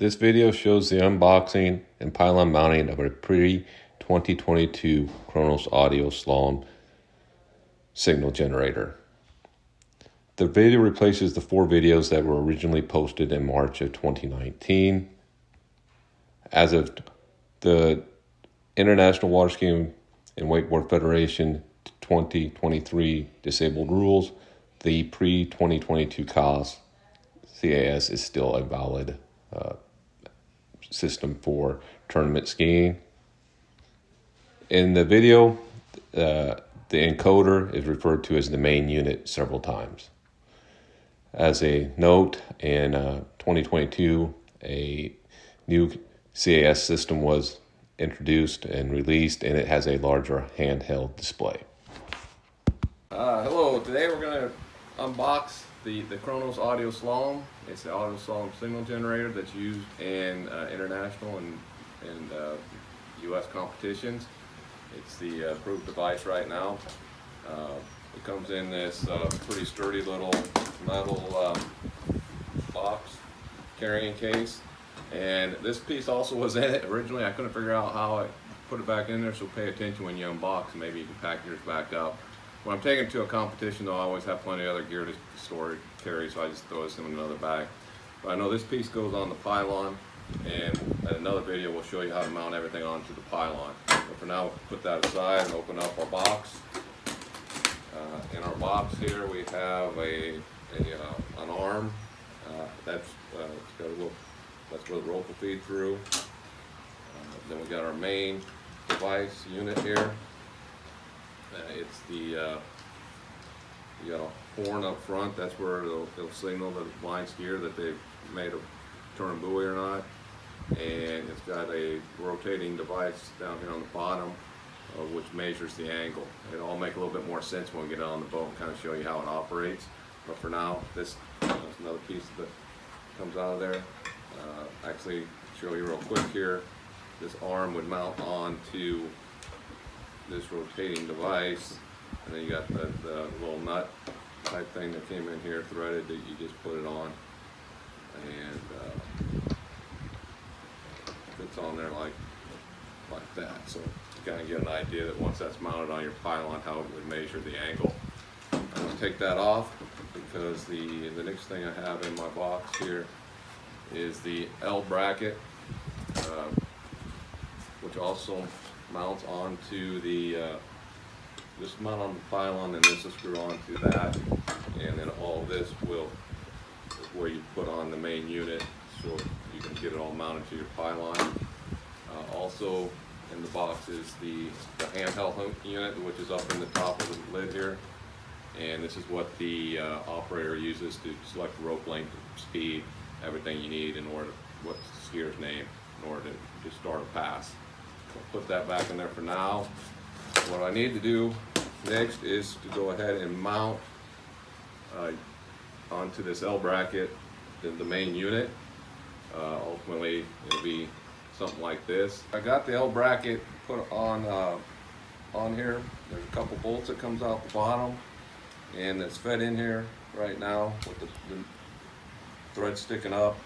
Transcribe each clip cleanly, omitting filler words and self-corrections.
This video shows the unboxing and pylon mounting of a Pre-2022 CRONOS audio-slalom signal generator. The video replaces the 4 videos that were originally posted in March of 2019. As of the International Waterski and Wakeboard Federation 2023 disabled rules, the Pre-2022 CAS is still a valid system for tournament skiing. In the video, the encoder is referred to as the main unit several times. As a note, in 2022, a new CAS system was introduced and released, and it has a larger handheld display. Hello, today we're going to unbox the CRONOS audio-slalom. It's the audio-slalom signal generator that's used in international and US competitions. It's the approved device right now. It comes in this pretty sturdy little metal box carrying case, and this piece also was in it originally. I couldn't figure out how I put it back in there, so pay attention when you unbox, and maybe you can pack yours back up. When I'm taking it to a competition, though, I always have plenty of other gear to store, carry, so I just throw this in another bag. But I know this piece goes on the pylon, and in another video we'll show you how to mount everything onto the pylon. But for now, we'll put that aside and open up our box. In our box here, we have an arm. That's where the rope will feed through. Then we got our main device unit here. It's the you got a horn up front. That's where it'll signal the blind skier that they've made a turn buoy or not. And it's got a rotating device down here on the bottom, which measures the angle. It'll all make a little bit more sense when we get it on the boat and kind of show you how it operates. But for now, this is another piece that comes out of there. Actually, show you real quick here. This arm would mount onto this rotating device, and then you got the little nut type thing that came in here threaded that you just put it on, and fits on there like that. So you kind of get an idea that once that's mounted on your pylon, how it would measure the angle. I'm going to take that off because the next thing I have in my box here is the L bracket, which also mounts onto the this mount on the pylon, and this will screw onto that, and then all this is where you put on the main unit so you can get it all mounted to your pylon. Also in the box is the handheld unit, which is up in the top of the lid here, and this is what the operator uses to select the rope length, speed, everything you need in order to, what the skier's name, in order to start a pass. I'll put that back in there for now. What I need to do next is to go ahead and mount onto this L bracket the main unit. Ultimately, it'll be something like this. I got the L bracket put on here. There's a couple bolts that comes out the bottom, and it's fed in here right now with the thread sticking up.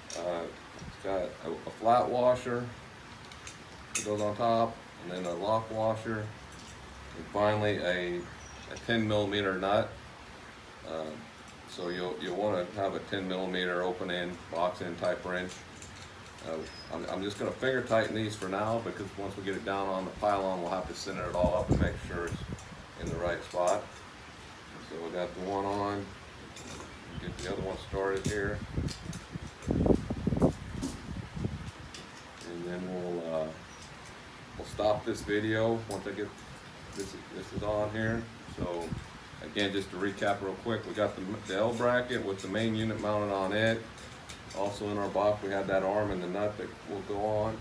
It's got a flat washer that goes on top, and then a lock washer, and finally a 10mm nut. So you'll want to have a 10mm open end, box end type wrench. I'm just going to finger tighten these for now, because once we get it down on the pylon, we'll have to center it all up and make sure it's in the right spot. So we got the one on. Get the other one started here, and then we'll stop this video once I get this is on here. So again, just to recap real quick, we got the L bracket with the main unit mounted on it. Also in our box we have that arm and the nut that will go on,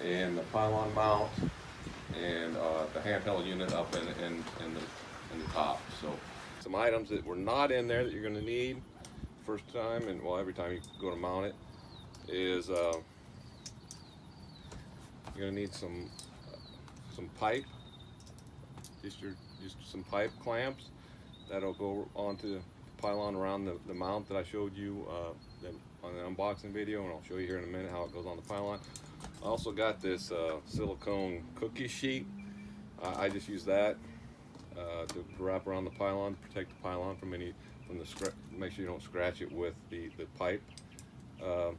and the pylon mount, and the handheld unit up in the top. So some items that were not in there that you're going to need first time, and well, every time you go to mount it, is you're going to need some pipe, just some pipe clamps that'll go onto the pylon around the mount that I showed you, and then unboxing video, and I'll show you here in a minute how it goes on the pylon. I also got this silicone cookie sheet. I just use that to wrap around the pylon, protect the pylon from the make sure you don't scratch it with the pipe, the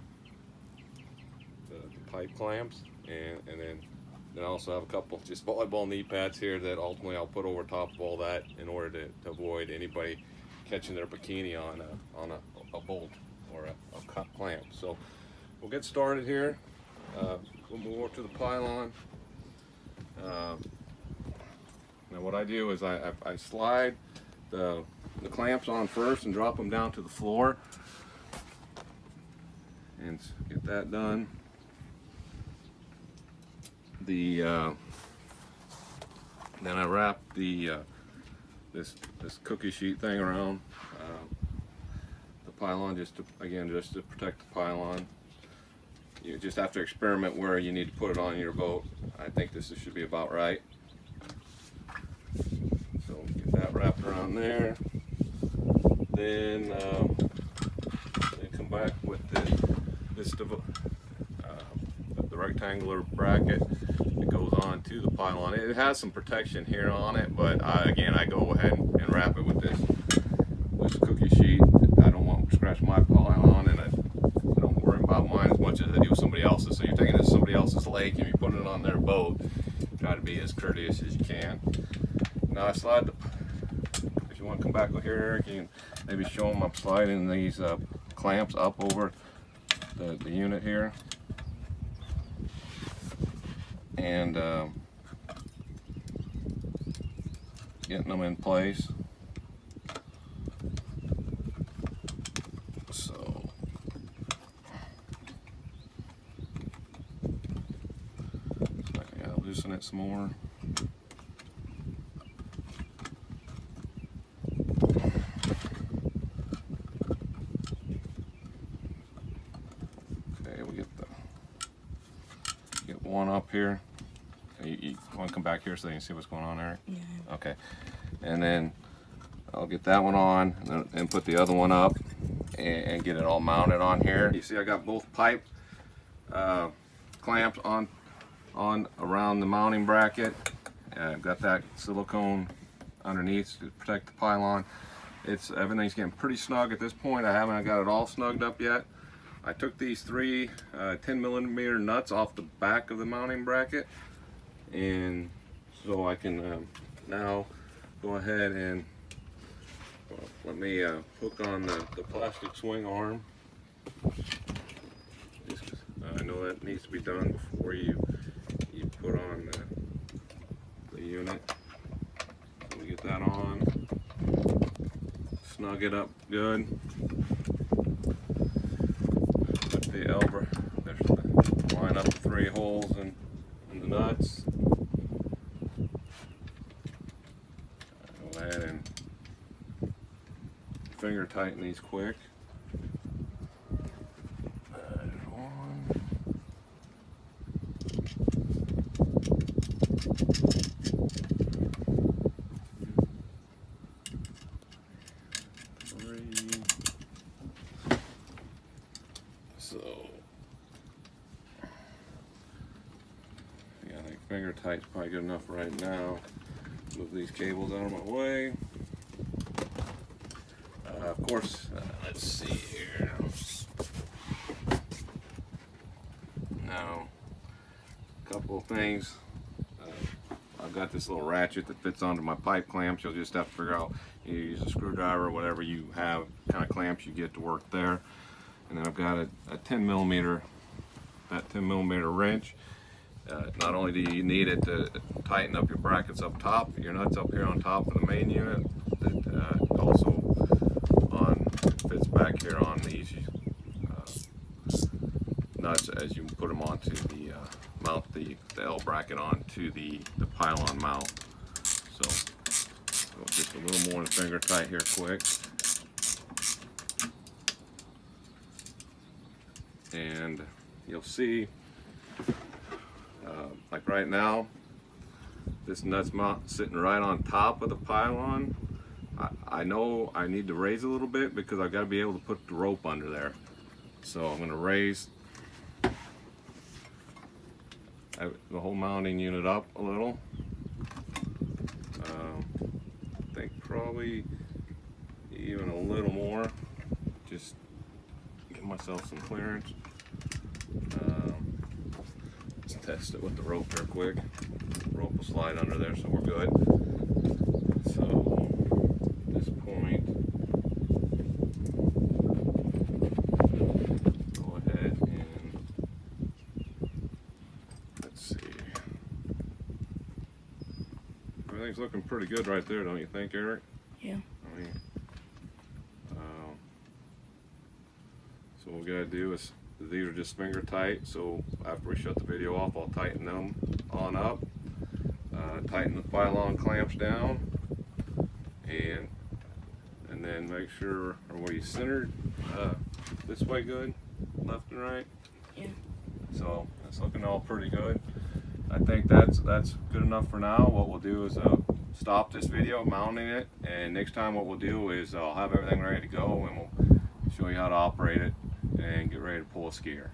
pipe clamps, and then I also have a couple just volleyball knee pads here that ultimately I'll put over top of all that in order to avoid anybody catching their bikini on a bolt or a clamp. So we'll get started here. We'll move over to the pylon. Now what I do is I slide the clamps on first and drop them down to the floor and get that done. Then I wrap this cookie sheet thing around the pylon just to protect the pylon. You just have to experiment where you need to put it on your boat. I think this should be about right. So get that wrapped around there. Then come back with the rectangular bracket that goes on to the pylon. It has some protection here on it, but again, I go ahead and wrap it with this cookie sheet. I don't want to scratch my pylon, and I don't worry about mine as much as I do with somebody else's. So you're taking this to somebody else's lake and you're putting it on their boat. Try to be as courteous as you can. Now I slide if you want to come back over here, you can maybe show them I'm sliding these clamps up over the unit here, and getting them in place. So I gotta loosen it some more. One up here. You want to come back here so you can see what's going on there? Yeah. Okay. And then I'll get that one on and put the other one up and get it all mounted on here. You see I got both pipe clamps on around the mounting bracket. I've got that silicone underneath to protect the pylon. Everything's getting pretty snug at this point. I haven't got it all snugged up yet. I took these three 10mm nuts off the back of the mounting bracket, and so I can now go ahead and let me hook on the plastic swing arm. I know that needs to be done before you put on the unit. So we get that on, snug it up good. The elbow, line up the 3 holes in the nuts. Go ahead and finger tighten these quick. Finger tight's probably good enough right now. Move these cables out of my way. Of course, let's see here. Now, a couple of things. I've got this little ratchet that fits onto my pipe clamps. You'll just have to figure out, you use a screwdriver or whatever you have, kind of clamps you get to work there. And then I've got a 10mm, that 10mm wrench. Not only do you need it to tighten up your brackets up top, your nuts up here on top of the main unit, that also fits back here on these nuts as you put them onto the mount the L bracket onto the pylon mount. So just a little more finger tight here quick. And you'll see like right now, this nut's sitting right on top of the pylon. I know I need to raise a little bit because I've got to be able to put the rope under there. So I'm going to raise the whole mounting unit up a little. I think probably even a little more. Just give myself some clearance. Let's test it with the rope here quick. The rope will slide under there, so we're good. So at this point, go ahead and let's see. Everything's looking pretty good right there, don't you think, Eric? Yeah. I mean, so what we gotta do is, these are just finger tight, so after we shut the video off, I'll tighten them on up, tighten the pylon clamps down, and then make sure, are we centered this way good, left and right? Yeah. So it's looking all pretty good. I think that's good enough for now. What we'll do is stop this video mounting it, and next time what we'll do is I'll have everything ready to go, and we'll show you how to operate it and get ready to pull a skier.